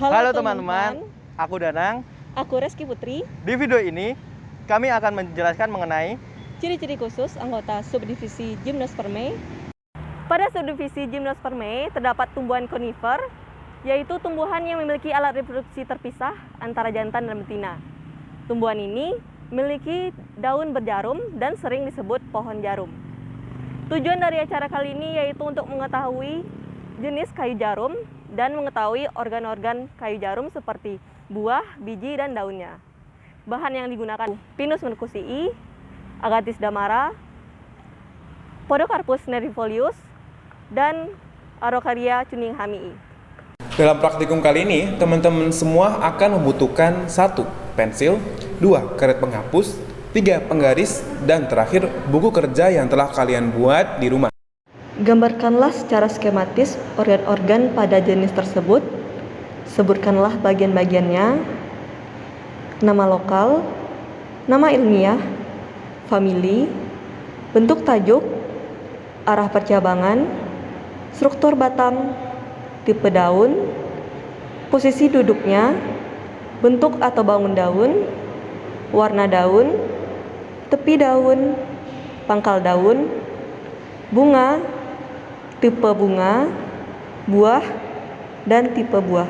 Halo teman-teman, aku Danang. Aku Reski Putri. Di video ini, kami akan menjelaskan mengenai ciri-ciri khusus anggota subdivisi Gymnospermae. Pada subdivisi Gymnospermae terdapat tumbuhan konifer, yaitu tumbuhan yang memiliki alat reproduksi terpisah antara jantan dan betina. Tumbuhan ini memiliki daun berjarum dan sering disebut pohon jarum. Tujuan dari acara kali ini yaitu untuk mengetahui jenis kayu jarum dan mengetahui organ-organ kayu jarum seperti buah, biji, dan daunnya. Bahan yang digunakan Pinus merkusii, Agathis damara, Podocarpus nerifolius, dan Araucaria cunninghamii. Dalam praktikum kali ini, teman-teman semua akan membutuhkan 1. Pensil, 2. Karet penghapus, 3. Penggaris, dan terakhir buku kerja yang telah kalian buat di rumah. Gambarkanlah secara skematis organ-organ pada jenis tersebut. Sebutkanlah bagian-bagiannya, nama lokal, nama ilmiah, famili, bentuk tajuk, arah percabangan, struktur batang, tipe daun, posisi duduknya, bentuk atau bangun daun, warna daun, tepi daun, pangkal daun, bunga, tipe bunga, buah, dan tipe buah.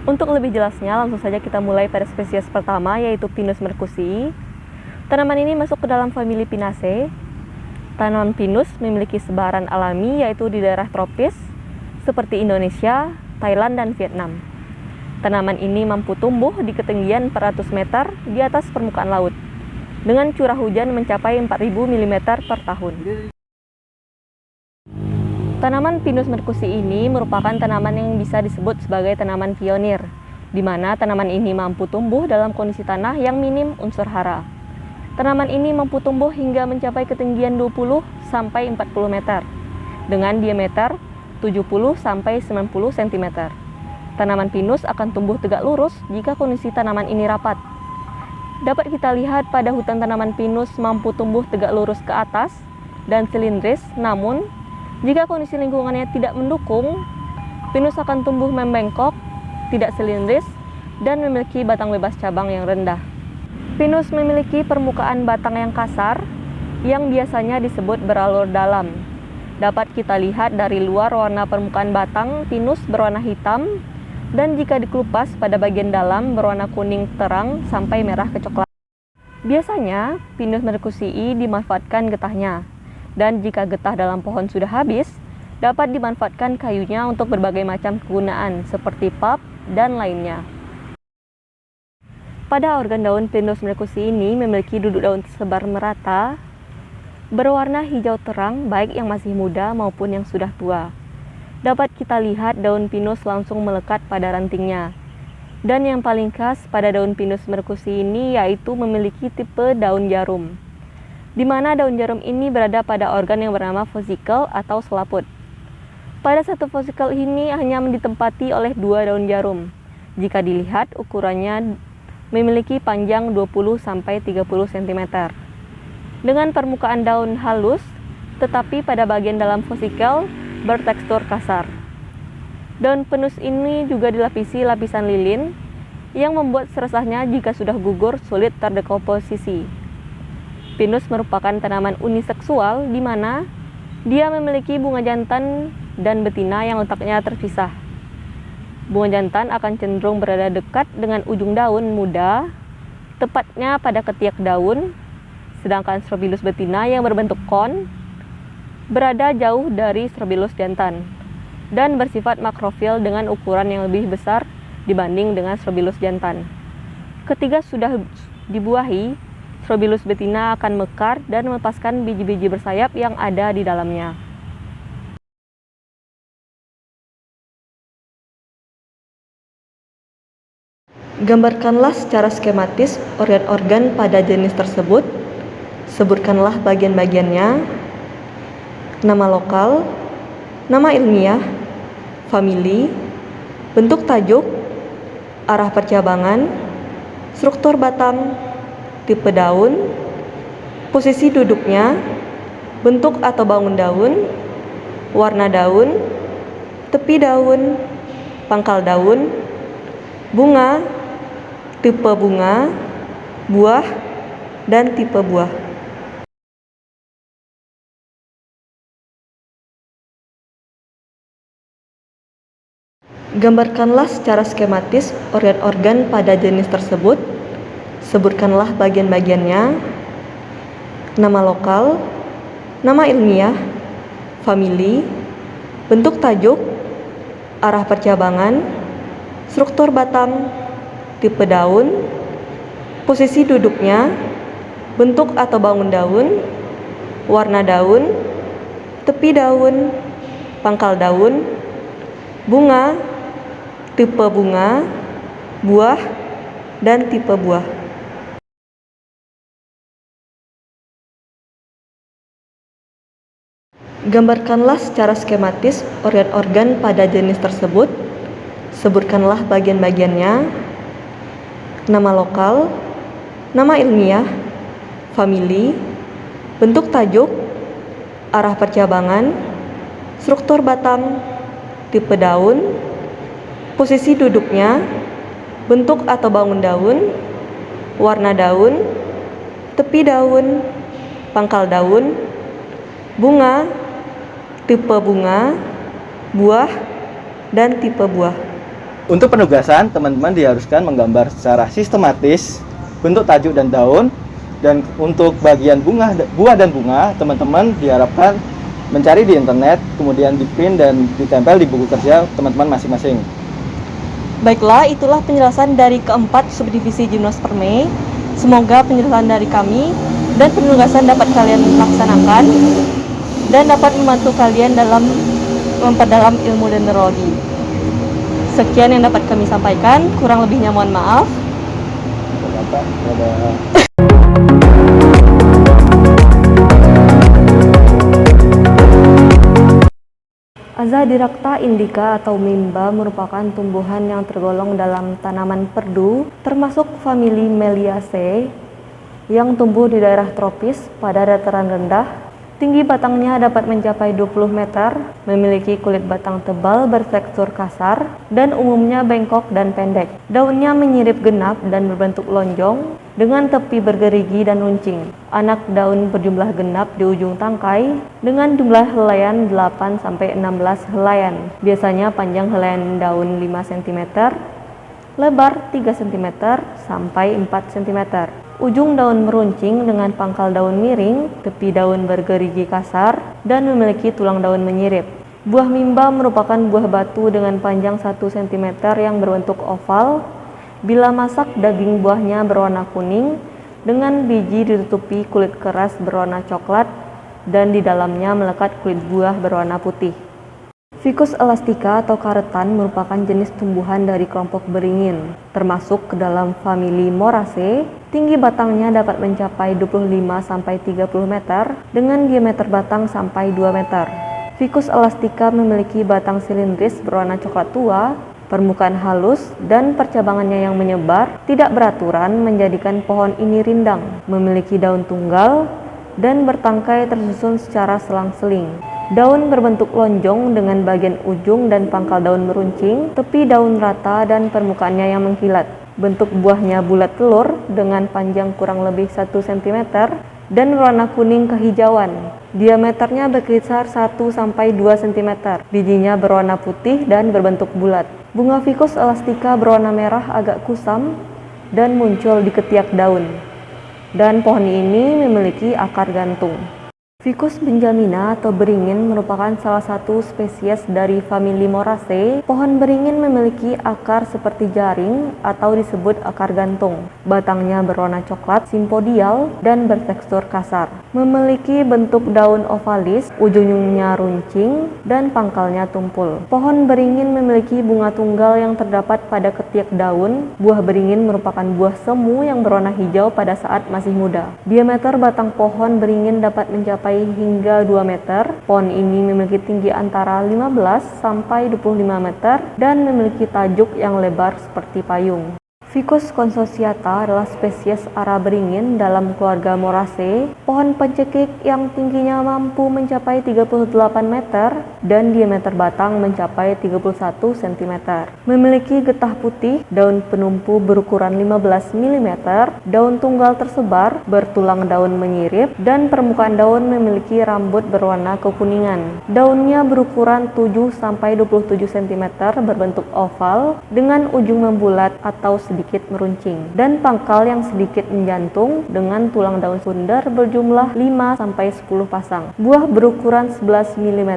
Untuk lebih jelasnya, langsung saja kita mulai pada spesies pertama, yaitu Pinus merkusii. Tanaman ini masuk ke dalam famili Pinaceae. Tanaman pinus memiliki sebaran alami, yaitu di daerah tropis, seperti Indonesia, Thailand, dan Vietnam. Tanaman ini mampu tumbuh di ketinggian 400 meter di atas permukaan laut, dengan curah hujan mencapai 4.000 mm per tahun. Tanaman Pinus merkusii ini merupakan tanaman yang bisa disebut sebagai tanaman pionir, di mana tanaman ini mampu tumbuh dalam kondisi tanah yang minim unsur hara. Tanaman ini mampu tumbuh hingga mencapai ketinggian 20 sampai 40 meter, dengan diameter 70 sampai 90 cm. Tanaman pinus akan tumbuh tegak lurus jika kondisi tanaman ini rapat. Dapat kita lihat pada hutan tanaman pinus mampu tumbuh tegak lurus ke atas dan silindris, namun jika kondisi lingkungannya tidak mendukung, pinus akan tumbuh membengkok, tidak silindris, dan memiliki batang bebas cabang yang rendah. Pinus memiliki permukaan batang yang kasar, yang biasanya disebut beralur dalam. Dapat kita lihat dari luar warna permukaan batang pinus berwarna hitam, dan jika dikelupas pada bagian dalam berwarna kuning terang sampai merah kecoklatan. Biasanya, Pinus merkusii dimanfaatkan getahnya, dan jika getah dalam pohon sudah habis, dapat dimanfaatkan kayunya untuk berbagai macam kegunaan seperti pulp dan lainnya. Pada organ daun Pinus merkusii ini memiliki duduk daun tersebar merata, berwarna hijau terang baik yang masih muda maupun yang sudah tua. Dapat kita lihat daun pinus langsung melekat pada rantingnya. Dan yang paling khas pada daun Pinus merkusii ini yaitu memiliki tipe daun jarum, di mana daun jarum ini berada pada organ yang bernama vesikel atau selaput. Pada satu vesikel ini hanya ditempati oleh 2 daun jarum. Jika dilihat ukurannya memiliki panjang 20-30 cm. Dengan permukaan daun halus, tetapi pada bagian dalam vesikel bertekstur kasar. Daun pinus ini juga dilapisi lapisan lilin yang membuat seresahnya jika sudah gugur sulit terdekomposisi. Pinus merupakan tanaman uniseksual di mana dia memiliki bunga jantan dan betina yang letaknya terpisah. Bunga jantan akan cenderung berada dekat dengan ujung daun muda, tepatnya pada ketiak daun, sedangkan strobilus betina yang berbentuk kon berada jauh dari strobilus jantan dan bersifat makrofil dengan ukuran yang lebih besar dibanding dengan strobilus jantan. Ketika sudah dibuahi, strobilus betina akan mekar dan melepaskan biji-biji bersayap yang ada di dalamnya. Gambarkanlah secara skematis organ-organ pada jenis tersebut. Sebutkanlah bagian-bagiannya, nama lokal, nama ilmiah, famili, bentuk tajuk, arah percabangan, struktur batang, tipe daun, Posisi duduknya, bentuk atau bangun daun, warna daun, tepi daun, pangkal daun, bunga, tipe bunga, buah, dan tipe buah. Gambarkanlah secara skematis organ-organ pada jenis tersebut. Sebutkanlah bagian-bagiannya, nama lokal, nama ilmiah, famili, bentuk tajuk, arah percabangan, struktur batang, tipe daun, posisi duduknya, bentuk atau bangun daun, warna daun, tepi daun, pangkal daun, bunga, tipe bunga, buah, dan tipe buah. Gambarkanlah secara skematis organ-organ pada jenis tersebut. Sebutkanlah bagian-bagiannya, nama lokal, nama ilmiah, famili, bentuk tajuk, arah percabangan, struktur batang, tipe daun, posisi duduknya, bentuk atau bangun daun, warna daun, tepi daun, pangkal daun, bunga, tipe bunga, buah, dan tipe buah. Untuk penugasan, teman-teman diharuskan menggambar secara sistematis bentuk tajuk dan daun. Dan untuk bagian bunga, buah dan bunga, teman-teman diharapkan mencari di internet, kemudian di-print dan ditempel di buku kerja teman-teman masing-masing. Baiklah, itulah penjelasan dari keempat subdivisi gimnospermae. Semoga penjelasan dari kami dan penugasan dapat kalian laksanakan dan dapat membantu kalian dalam memperdalam ilmu dendrologi. Sekian yang dapat kami sampaikan, kurang lebihnya mohon maaf. Azadirachta indica atau mimba merupakan tumbuhan yang tergolong dalam tanaman perdu, termasuk famili Meliaceae, yang tumbuh di daerah tropis pada dataran rendah. Tinggi batangnya dapat mencapai 20 meter, memiliki kulit batang tebal bertekstur kasar, dan umumnya bengkok dan pendek. Daunnya menyirip genap dan berbentuk lonjong, dengan tepi bergerigi dan runcing. Anak daun berjumlah genap di ujung tangkai, dengan jumlah helaian 8-16 helaian. Biasanya panjang helaian daun 5 cm, lebar 3 cm sampai 4 cm. Ujung daun meruncing dengan pangkal daun miring, tepi daun bergerigi kasar, dan memiliki tulang daun menyirip. Buah mimba merupakan buah batu dengan panjang 1 cm yang berbentuk oval. Bila masak, daging buahnya berwarna kuning, dengan biji ditutupi kulit keras berwarna coklat, dan di dalamnya melekat kulit buah berwarna putih. Ficus elastica atau karetan merupakan jenis tumbuhan dari kelompok beringin, termasuk ke dalam famili Moraceae. Tinggi batangnya dapat mencapai 25-30 meter, dengan diameter batang sampai 2 meter. Ficus elastica memiliki batang silindris berwarna coklat tua, permukaan halus, dan percabangannya yang menyebar, tidak beraturan, menjadikan pohon ini rindang, memiliki daun tunggal, dan bertangkai tersusun secara selang-seling. Daun berbentuk lonjong dengan bagian ujung dan pangkal daun meruncing, tepi daun rata dan permukaannya yang mengkilat. Bentuk buahnya bulat telur dengan panjang kurang lebih 1 cm dan warna kuning kehijauan. Diameternya berkisar 1-2 cm. Bijinya berwarna putih dan berbentuk bulat. Bunga Ficus elastica berwarna merah agak kusam dan muncul di ketiak daun. Dan pohon ini memiliki akar gantung. Ficus benjamina atau beringin merupakan salah satu spesies dari famili Moraceae. Pohon beringin memiliki akar seperti jaring atau disebut akar gantung. Batangnya berwarna coklat simpodial dan bertekstur kasar. Memiliki bentuk daun ovalis, ujungnya runcing, dan pangkalnya tumpul. Pohon beringin memiliki bunga tunggal yang terdapat pada ketiak daun. Buah beringin merupakan buah semu yang berwarna hijau pada saat masih muda. Diameter batang pohon beringin dapat mencapai hingga 2 meter. Pohon ini memiliki tinggi antara 15-25 meter dan memiliki tajuk yang lebar seperti payung. Ficus consociata adalah spesies ara beringin dalam keluarga Moraceae, pohon pencekik yang tingginya mampu mencapai 38 meter dan diameter batang mencapai 31 cm. Memiliki getah putih, daun penumpu berukuran 15 mm, daun tunggal tersebar, bertulang daun menyirip, dan permukaan daun memiliki rambut berwarna kekuningan. Daunnya berukuran 7-27 cm, berbentuk oval dengan ujung membulat atau sedikit meruncing, dan pangkal yang sedikit menjantung dengan tulang daun bundar berjumlah 5-10 pasang. Buah berukuran 11 mm,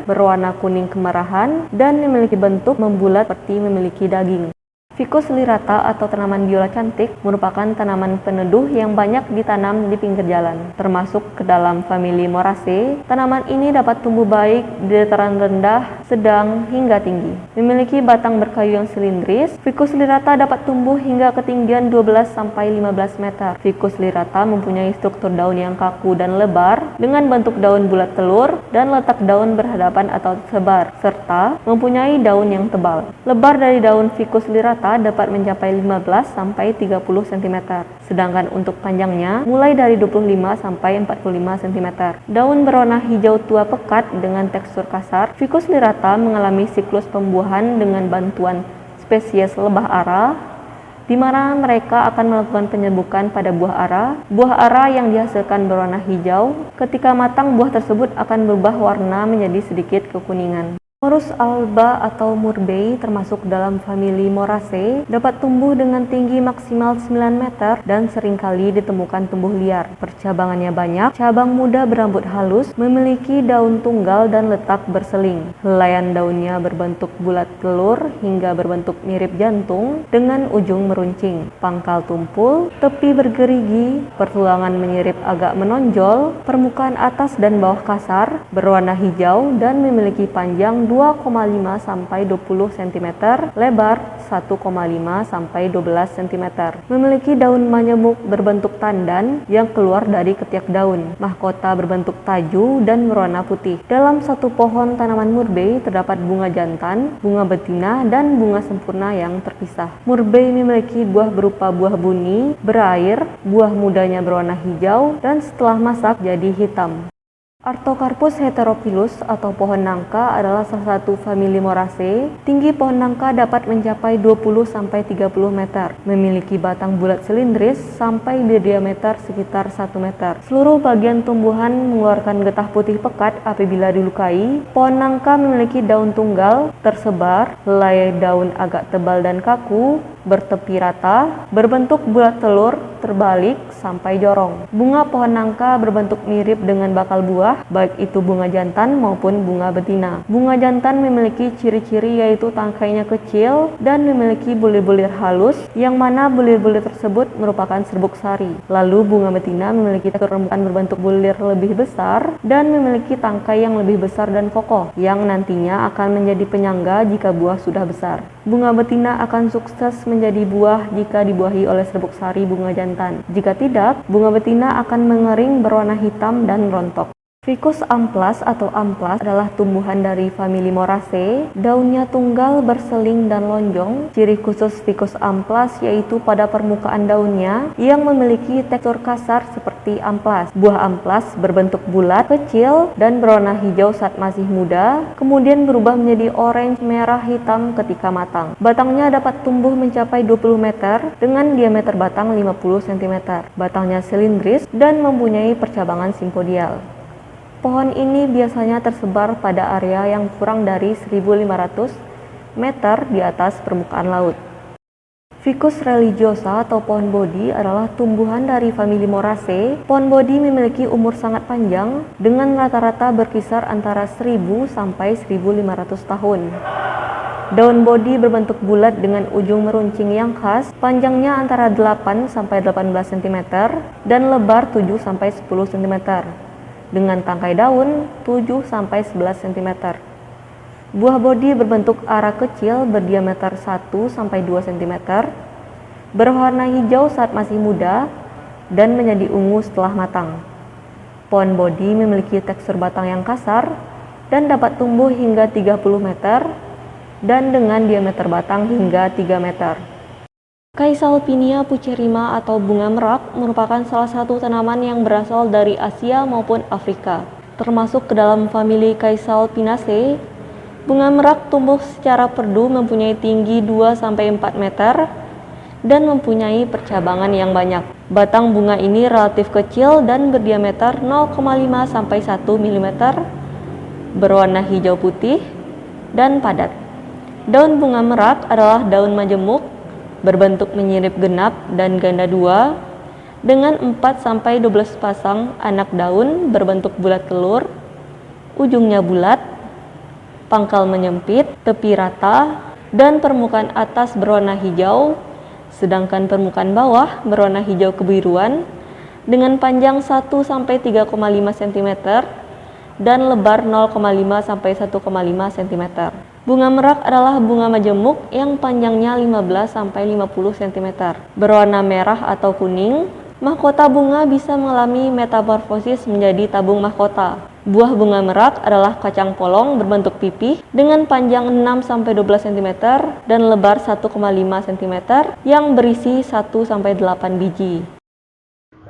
berwarna kuning kemerahan, dan memiliki bentuk membulat seperti memiliki daging. Ficus lyrata atau tanaman biola cantik merupakan tanaman peneduh yang banyak ditanam di pinggir jalan, termasuk ke dalam famili Moraceae. Tanaman ini dapat tumbuh baik di dataran rendah, sedang, hingga tinggi. Memiliki batang berkayu yang silindris. Ficus lyrata dapat tumbuh hingga ketinggian 12-15 meter. Ficus lyrata mempunyai struktur daun yang kaku dan lebar dengan bentuk daun bulat telur dan letak daun berhadapan atau tersebar, serta mempunyai daun yang tebal. Lebar dari daun Ficus lyrata dapat mencapai 15-30 cm, sedangkan untuk panjangnya mulai dari 25-45 cm. Daun berwarna hijau tua pekat dengan tekstur kasar. Ficus lyrata mengalami siklus pembuahan dengan bantuan spesies lebah ara, di mana mereka akan melakukan penyerbukan pada buah ara. Buah ara yang dihasilkan berwarna hijau. Ketika matang, buah tersebut akan berubah warna menjadi sedikit kekuningan. Morus alba atau murbei termasuk dalam famili Moraceae, dapat tumbuh dengan tinggi maksimal 9 meter dan seringkali ditemukan tumbuh liar. Percabangannya banyak, cabang muda berambut halus, memiliki daun tunggal dan letak berseling. Helaian daunnya berbentuk bulat telur hingga berbentuk mirip jantung dengan ujung meruncing. Pangkal tumpul, tepi bergerigi, pertulangan menyirip agak menonjol, permukaan atas dan bawah kasar, berwarna hijau dan memiliki panjang 2,5-20 cm, lebar 1,5-12 cm. Memiliki daun majemuk berbentuk tandan yang keluar dari ketiak daun. Mahkota berbentuk taju dan berwarna putih. Dalam satu pohon tanaman murbei terdapat bunga jantan, bunga betina, dan bunga sempurna yang terpisah. Murbei memiliki buah berupa buah buni, berair, buah mudanya berwarna hijau, dan setelah masak jadi hitam. Artocarpus heterophyllus atau pohon nangka adalah salah satu famili Moraceae. Tinggi pohon nangka dapat mencapai 20-30 meter. Memiliki batang bulat silindris sampai berdiameter sekitar 1 meter. Seluruh bagian tumbuhan mengeluarkan getah putih pekat apabila dilukai. Pohon nangka memiliki daun tunggal, tersebar, helai daun agak tebal dan kaku, bertepi rata, berbentuk bulat telur, terbalik sampai jorong. Bunga pohon nangka berbentuk mirip dengan bakal buah, baik itu bunga jantan maupun bunga betina. Bunga jantan memiliki ciri-ciri yaitu tangkainya kecil dan memiliki bulir-bulir halus, yang mana bulir-bulir tersebut merupakan serbuk sari. Lalu bunga betina memiliki permukaan berbentuk bulir lebih besar dan memiliki tangkai yang lebih besar dan kokoh, yang nantinya akan menjadi penyangga jika buah sudah besar. Bunga betina akan sukses menjadi buah jika dibuahi oleh serbuk sari bunga jantan. Jika tidak, bunga betina akan mengering berwarna hitam dan rontok. Ficus amplas atau amplas adalah tumbuhan dari famili Moraceae. Daunnya tunggal, berseling, dan lonjong. Ciri khusus Ficus amplas yaitu pada permukaan daunnya yang memiliki tekstur kasar seperti amplas. Buah amplas berbentuk bulat, kecil, dan berwarna hijau saat masih muda, kemudian berubah menjadi orange merah hitam ketika matang. Batangnya dapat tumbuh mencapai 20 meter dengan diameter batang 50 cm. Batangnya silindris dan mempunyai percabangan simpodial. Pohon ini biasanya tersebar pada area yang kurang dari 1.500 meter di atas permukaan laut. Ficus religiosa atau pohon bodi adalah tumbuhan dari famili Moraceae. Pohon bodi memiliki umur sangat panjang dengan rata-rata berkisar antara 1.000 sampai 1.500 tahun. Daun bodi berbentuk bulat dengan ujung meruncing yang khas, panjangnya antara 8 sampai 18 cm dan lebar 7 sampai 10 cm. Dengan tangkai daun 7-11 cm. Buah bodi berbentuk ara kecil berdiameter 1-2 cm, berwarna hijau saat masih muda dan menjadi ungu setelah matang. Pohon bodi memiliki tekstur batang yang kasar dan dapat tumbuh hingga 30 meter dan dengan diameter batang hingga 3 meter. Caesalpinia pucerrima atau bunga merak merupakan salah satu tanaman yang berasal dari Asia maupun Afrika. Termasuk ke dalam famili Caesalpinaceae, bunga merak tumbuh secara perdu mempunyai tinggi 2-4 meter dan mempunyai percabangan yang banyak. Batang bunga ini relatif kecil dan berdiameter 0,5-1 mm, berwarna hijau putih dan padat. Daun bunga merak adalah daun majemuk, berbentuk menyirip genap dan ganda dua, dengan 4-12 pasang anak daun berbentuk bulat telur, ujungnya bulat, pangkal menyempit, tepi rata, dan permukaan atas berwarna hijau, sedangkan permukaan bawah berwarna hijau kebiruan, dengan panjang 1-3,5 cm dan lebar 0,5-1,5 cm. Bunga merak adalah bunga majemuk yang panjangnya 15-50 cm, berwarna merah atau kuning. Mahkota bunga bisa mengalami metamorfosis menjadi tabung mahkota. Buah bunga merak adalah kacang polong berbentuk pipih dengan panjang 6-12 cm dan lebar 1,5 cm yang berisi 1-8 biji.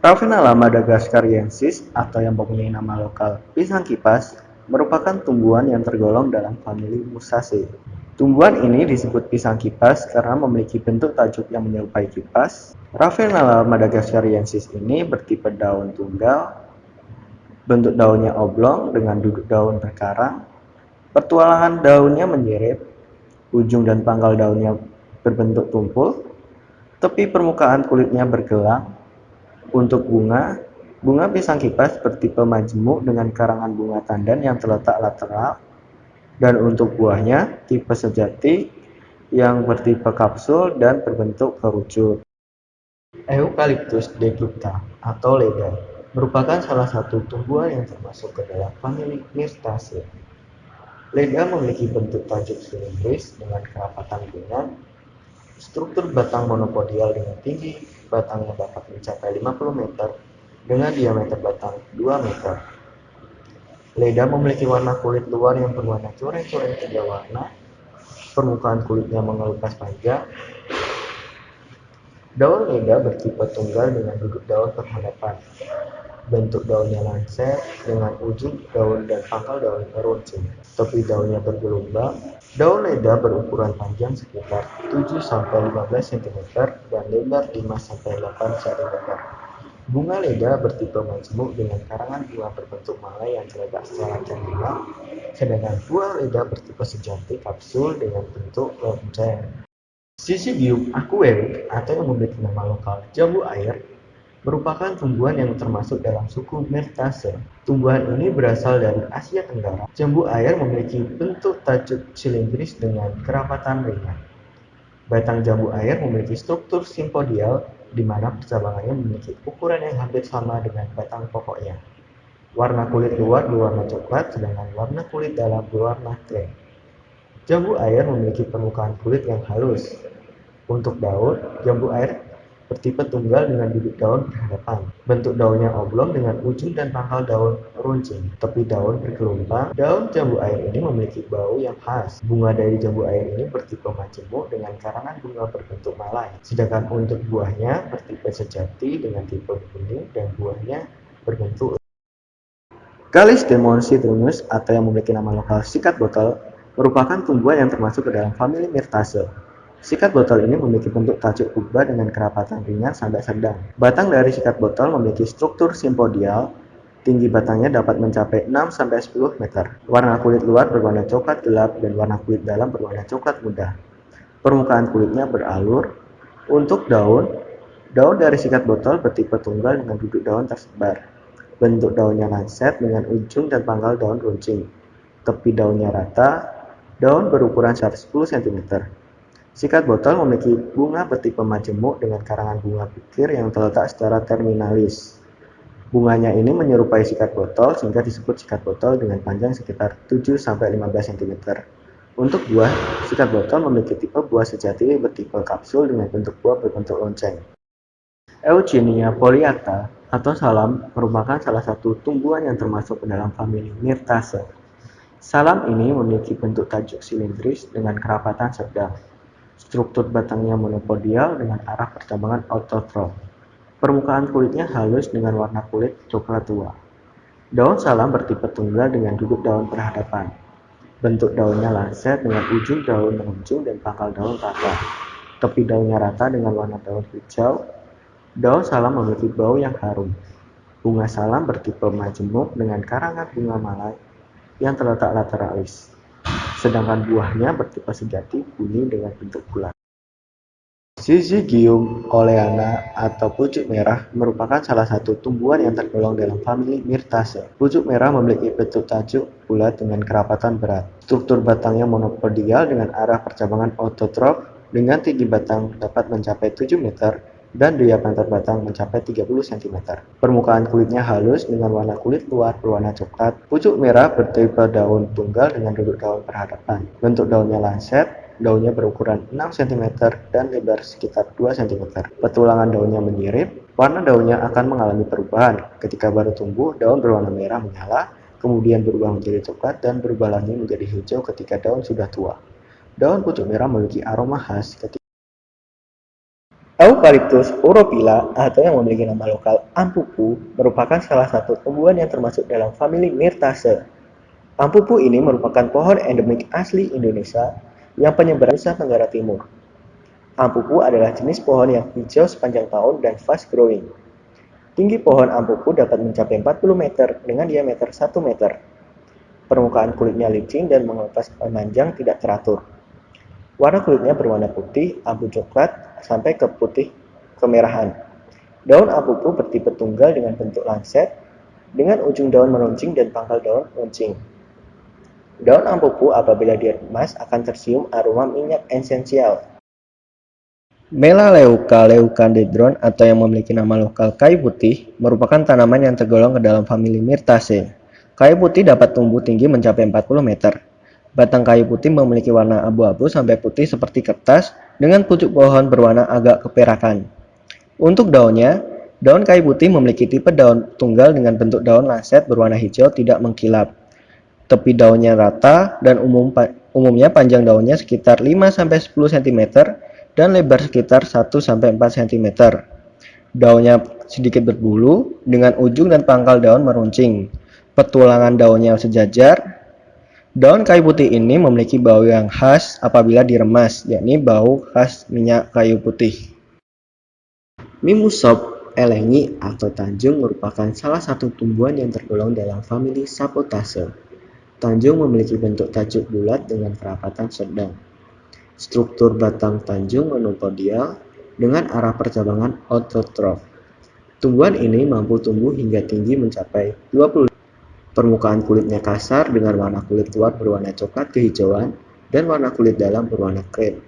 Ravenala madagascariensis atau yang mempunyai nama lokal pisang kipas merupakan tumbuhan yang tergolong dalam famili Musaceae. Tumbuhan ini disebut pisang kipas karena memiliki bentuk tajuk yang menyerupai kipas. Ravenala madagascariensis ini bertipe daun tunggal, bentuk daunnya oblong dengan duduk daun berkarang, pertualangan daunnya menyirip, ujung dan pangkal daunnya berbentuk tumpul, tepi permukaan kulitnya bergelang. Untuk bunga pisang kipas bertipe majemuk dengan karangan bunga tandan yang terletak lateral, dan untuk buahnya tipe sejati yang bertipe kapsul dan berbentuk kerucut. Eucalyptus decucta atau leda merupakan salah satu tumbuhan yang termasuk ke dalam famili Myrtaceae. Leda memiliki bentuk tajuk silindris dengan kerapatan ringan, struktur batang monopodial dengan tinggi batangnya dapat mencapai 50 meter dengan diameter batang 2 meter. Leda memiliki warna kulit luar yang berwarna coreng-coreng 3 warna, permukaan kulitnya mengelupas panjang. Daun leda bertipe tunggal dengan duduk daun berhadapan. Bentuk daunnya lancet dengan ujung daun dan pangkal daun meruncing. Tepi daunnya bergelombang. Daun leda berukuran panjang sekitar 7-15 cm dan lebar 5-8 cm. Bunga leda bertipe majemuk dengan karangan bunga berbentuk malai yang terletak secara canggilang, sedangkan buah leda bertipe sejati kapsul dengan bentuk lonceng. Syzygium aqueum atau yang memiliki nama lokal jambu air merupakan tumbuhan yang termasuk dalam suku Myrtaceae. Tumbuhan ini berasal dari Asia Tenggara. Jambu air memiliki bentuk tajuk silindris dengan kerapatan ringan. Batang jambu air memiliki struktur simpodial di mana percabangannya memiliki ukuran yang hampir sama dengan batang pokoknya. Warna kulit luar berwarna coklat, sedangkan warna kulit dalam berwarna krem. Jambu air memiliki permukaan kulit yang halus. Untuk daun, jambu air bertipe tunggal dengan bibit daun berhadapan. Bentuk daunnya oblong dengan ujung dan pangkal daun runcing. Tepi daun bergelombang. Daun jambu air ini memiliki bau yang khas. Bunga dari jambu air ini bertipe majemuk dengan karangan bunga berbentuk malai. Sedangkan untuk buahnya bertipe sejati dengan tipe kuning dan buahnya berbentuk. Callistemon citrinus atau yang memiliki nama lokal sikat botol merupakan tumbuhan yang termasuk ke dalam famili Myrtaceae. Sikat botol ini memiliki bentuk tajuk kubah dengan kerapatan ringan sampai sedang. Batang dari sikat botol memiliki struktur simpodial. Tinggi batangnya dapat mencapai 6-10 meter. Warna kulit luar berwarna coklat gelap dan warna kulit dalam berwarna coklat muda. Permukaan kulitnya beralur. Untuk daun dari sikat botol bertipe tunggal dengan duduk daun tersebar. Bentuk daunnya lancet dengan ujung dan pangkal daun runcing. Tepi daunnya rata. Daun berukuran 10 cm. Sikat botol memiliki bunga bertipe majemuk dengan karangan bunga bukir yang terletak secara terminalis. Bunganya ini menyerupai sikat botol sehingga disebut sikat botol dengan panjang sekitar 7-15 cm. Untuk buah, sikat botol memiliki tipe buah sejati bertipe kapsul dengan bentuk buah berbentuk lonceng. Eugenia polyacta atau salam merupakan salah satu tumbuhan yang termasuk ke dalam famili Myrtaceae. Salam ini memiliki bentuk tajuk silindris dengan kerapatan sedang. Struktur batangnya monopodial dengan arah percabangan autotrof. Permukaan kulitnya halus dengan warna kulit coklat tua. Daun salam bertipe tunggal dengan duduk daun berhadapan. Bentuk daunnya lancet dengan ujung daun meruncing dan pangkal daun rata. Tepi daunnya rata dengan warna daun hijau. Daun salam memiliki bau yang harum. Bunga salam bertipe majemuk dengan karangan bunga malai yang terletak lateralis. Sedangkan buahnya bertipe sejati kuning dengan bentuk bulat. Syzygium oleana atau pucuk merah merupakan salah satu tumbuhan yang tergolong dalam famili Myrtaceae. Pucuk merah memiliki bentuk tajuk bulat dengan kerapatan berat. Struktur batangnya monopodial dengan arah percabangan autotrof dengan tinggi batang dapat mencapai 7 meter dan diameter batang mencapai 30 cm. Permukaan kulitnya halus dengan warna kulit luar berwarna coklat. Pucuk merah bertipe daun tunggal dengan duduk daun berhadapan. Bentuk daunnya lancet, daunnya berukuran 6 cm dan lebar sekitar 2 cm. Petulangan daunnya menyirip, warna daunnya akan mengalami perubahan. Ketika baru tumbuh, daun berwarna merah menyala, kemudian berubah menjadi coklat dan berubah lagi menjadi hijau ketika daun sudah tua. Daun pucuk merah memiliki aroma khas ketika Eucalyptus aurophylla atau yang memiliki nama lokal ampupu merupakan salah satu tumbuhan yang termasuk dalam famili Myrtaceae. Ampupu ini merupakan pohon endemik asli Indonesia yang penyebaran Nusa Tenggara Timur. Ampupu adalah jenis pohon yang hijau sepanjang tahun dan fast growing. Tinggi pohon ampupu dapat mencapai 40 meter dengan diameter 1 meter. Permukaan kulitnya licin dan mengelupas memanjang tidak teratur. Warna kulitnya berwarna putih, abu coklat, sampai ke putih kemerahan. Daun ampupu bertipe tunggal dengan bentuk lancet, dengan ujung daun meruncing dan pangkal daun runcing. Daun ampupu apabila dikemas akan tercium aroma minyak esensial. Melaleuca leucadendron atau yang memiliki nama lokal kayu putih merupakan tanaman yang tergolong ke dalam famili Myrtaceae. Kayu putih dapat tumbuh tinggi mencapai 40 meter. Batang kayu putih memiliki warna abu-abu sampai putih seperti kertas dengan pucuk pohon berwarna agak keperakan. Untuk daunnya, daun kayu putih memiliki tipe daun tunggal dengan bentuk daun lancet berwarna hijau tidak mengkilap. Tepi daunnya rata dan umumnya panjang daunnya sekitar 5-10 cm dan lebar sekitar 1-4 cm. Daunnya sedikit berbulu dengan ujung dan pangkal daun meruncing. Petulangan daunnya sejajar. Daun kayu putih ini memiliki bau yang khas apabila diremas, yakni bau khas minyak kayu putih. Mimosop elengi atau tanjung merupakan salah satu tumbuhan yang tergolong dalam famili Sapotaceae. Tanjung memiliki bentuk tajuk bulat dengan kerapatan sedang. Struktur batang tanjung monopodial dengan arah percabangan autotrof. Tumbuhan ini mampu tumbuh hingga tinggi mencapai 20. Permukaan kulitnya kasar dengan warna kulit luar berwarna coklat kehijauan dan warna kulit dalam berwarna krem.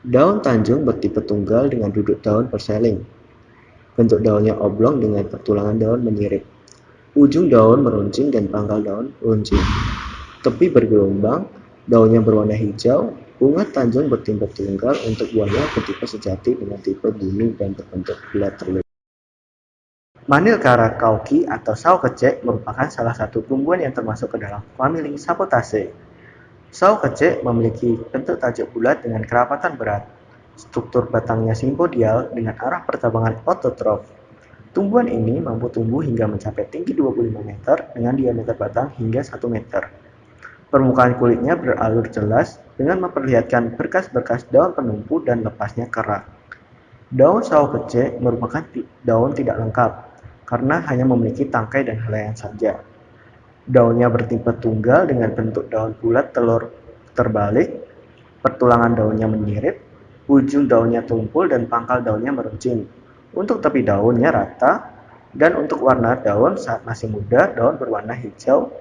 Daun tanjung bertipe tunggal dengan duduk daun berseling. Bentuk daunnya oblong dengan pertulangan daun menyirip. Ujung daun meruncing dan pangkal daun runcing. Tepi bergelombang, daunnya berwarna hijau. Bunga tanjung bertipe tunggal untuk buahnya bertipe sejati dengan tipe bulu dan berbentuk bulat terlihat. Manilkara kauki atau sawo kecek merupakan salah satu tumbuhan yang termasuk ke dalam famili Sapotaceae. Sawo kecek memiliki bentuk tajuk bulat dengan kerapatan berat. Struktur batangnya simpodial dengan arah percabangan autotrof. Tumbuhan ini mampu tumbuh hingga mencapai tinggi 25 meter dengan diameter batang hingga 1 meter. Permukaan kulitnya beralur jelas dengan memperlihatkan berkas-berkas daun penumpu dan lepasnya kerak. Daun sawo kecek merupakan daun tidak lengkap karena hanya memiliki tangkai dan helaian saja. Daunnya bertipe tunggal dengan bentuk daun bulat telur terbalik, pertulangan daunnya menyirip, ujung daunnya tumpul dan pangkal daunnya meruncing. Untuk tepi daunnya rata, dan untuk warna daun saat masih muda, daun berwarna hijau